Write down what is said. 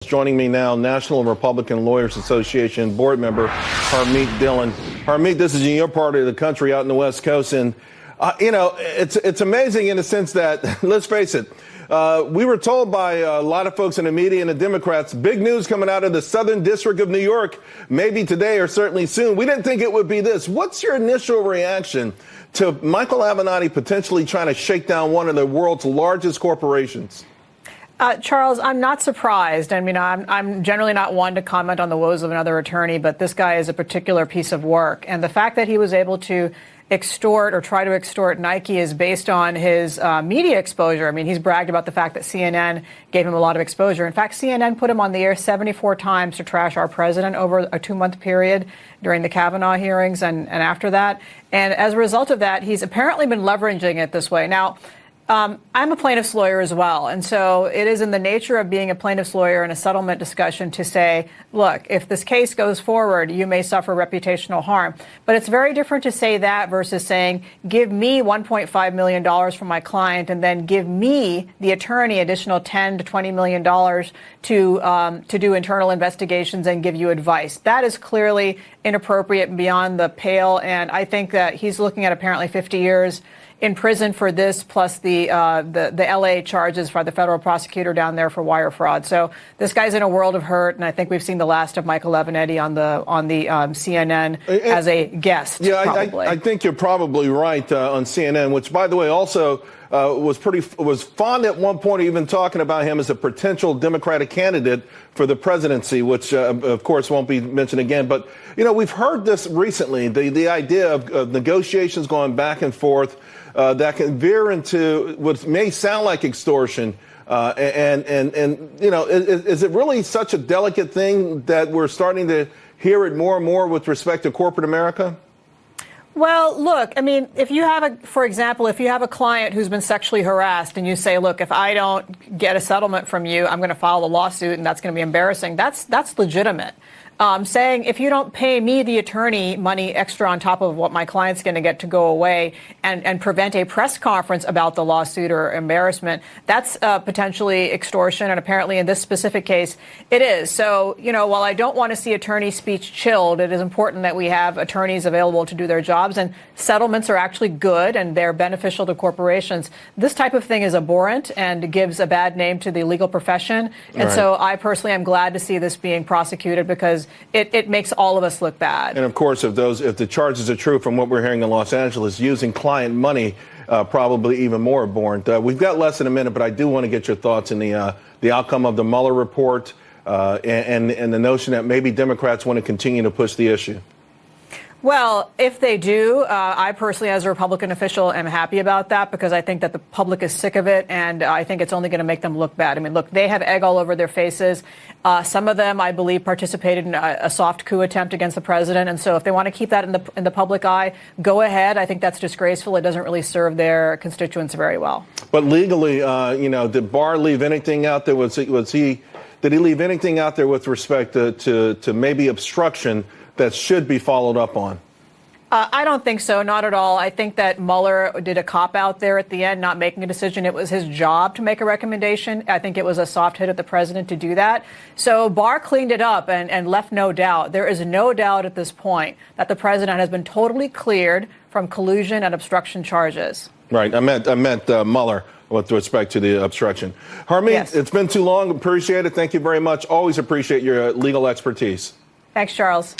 Joining me now, National Republican Lawyers Association board member Harmeet Dhillon. Harmeet, this is in your part of the country out in the West Coast, and it's amazing in the sense that, let's face it, we were told by a lot of folks in the media and the Democrats, big news coming out of the Southern District of New York, maybe today or certainly soon. We didn't think it would be this. What's your initial reaction to Michael Avenatti potentially trying to shake down one of the world's largest corporations? Charles, I'm not surprised. I mean, I'm generally not one to comment on the woes of another attorney, but this guy is a particular piece of work. And the fact that he was able to extort or try to extort Nike is based on his media exposure. I mean, he's bragged about the fact that CNN gave him a lot of exposure. In fact, CNN put him on the air 74 times to trash our president over a 2-month period during the Kavanaugh hearings and after that. And as a result of that, he's apparently been leveraging it this way. Now, I'm a plaintiff's lawyer as well, and so it is in the nature of being a plaintiff's lawyer in a settlement discussion to say, look, if this case goes forward, you may suffer reputational harm. But it's very different to say that versus saying, give me $1.5 million from my client and then give me, the attorney, additional $10 to $20 million to do internal investigations and give you advice. That is clearly inappropriate and beyond the pale, and I think that he's looking at apparently 50 years in prison for this, plus the LA charges for the federal prosecutor down there for wire fraud. So this guy's in a world of hurt, and I think we've seen the last of Michael Avenatti on the CNN as a guest. Yeah, I think you're probably right on CNN, which, by the way, also was fond at one point of even talking about him as a potential Democratic candidate for the presidency, which of course won't be mentioned again. But we've heard this recently, the idea of negotiations going back and forth that can veer into what may sound like extortion. Is it really such a delicate thing that we're starting to hear it more and more with respect to corporate America? Well, look, I mean, for example, if you have a client who's been sexually harassed and you say, look, if I don't get a settlement from you, I'm going to file a lawsuit and that's going to be embarrassing. That's legitimate. Saying if you don't pay me, the attorney, money extra on top of what my client's going to get to go away and prevent a press conference about the lawsuit or embarrassment, that's potentially extortion. And apparently in this specific case, it is. So, while I don't want to see attorney speech chilled, it is important that we have attorneys available to do their jobs. And settlements are actually good and they're beneficial to corporations. This type of thing is abhorrent and gives a bad name to the legal profession. And right. So I personally am glad to see this being prosecuted because it makes all of us look bad. And of course, if the charges are true from what we're hearing in Los Angeles, using client money, probably even more abhorrent. We've got less than a minute, but I do want to get your thoughts on the outcome of the Mueller report and the notion that maybe Democrats want to continue to push the issue. Well, if they do, I personally, as a Republican official, am happy about that because I think that the public is sick of it, and I think it's only going to make them look bad. I mean, look, they have egg all over their faces. Some of them, I believe, participated in a soft coup attempt against the president, and so if they want to keep that in the public eye, go ahead. I think that's disgraceful. It doesn't really serve their constituents very well. But legally, did Barr leave anything out there? Did he leave anything out there with respect to maybe obstruction that should be followed up on? I don't think so, not at all. I think that Mueller did a cop-out there at the end, not making a decision. It was his job to make a recommendation. I think it was a soft hit at the president to do that. So Barr cleaned it up and left no doubt. There is no doubt at this point that the president has been totally cleared from collusion and obstruction charges. Right. I meant Mueller with respect to the obstruction. Harmeet, yes. It's been too long. Appreciate it. Thank you very much. Always appreciate your legal expertise. Thanks, Charles.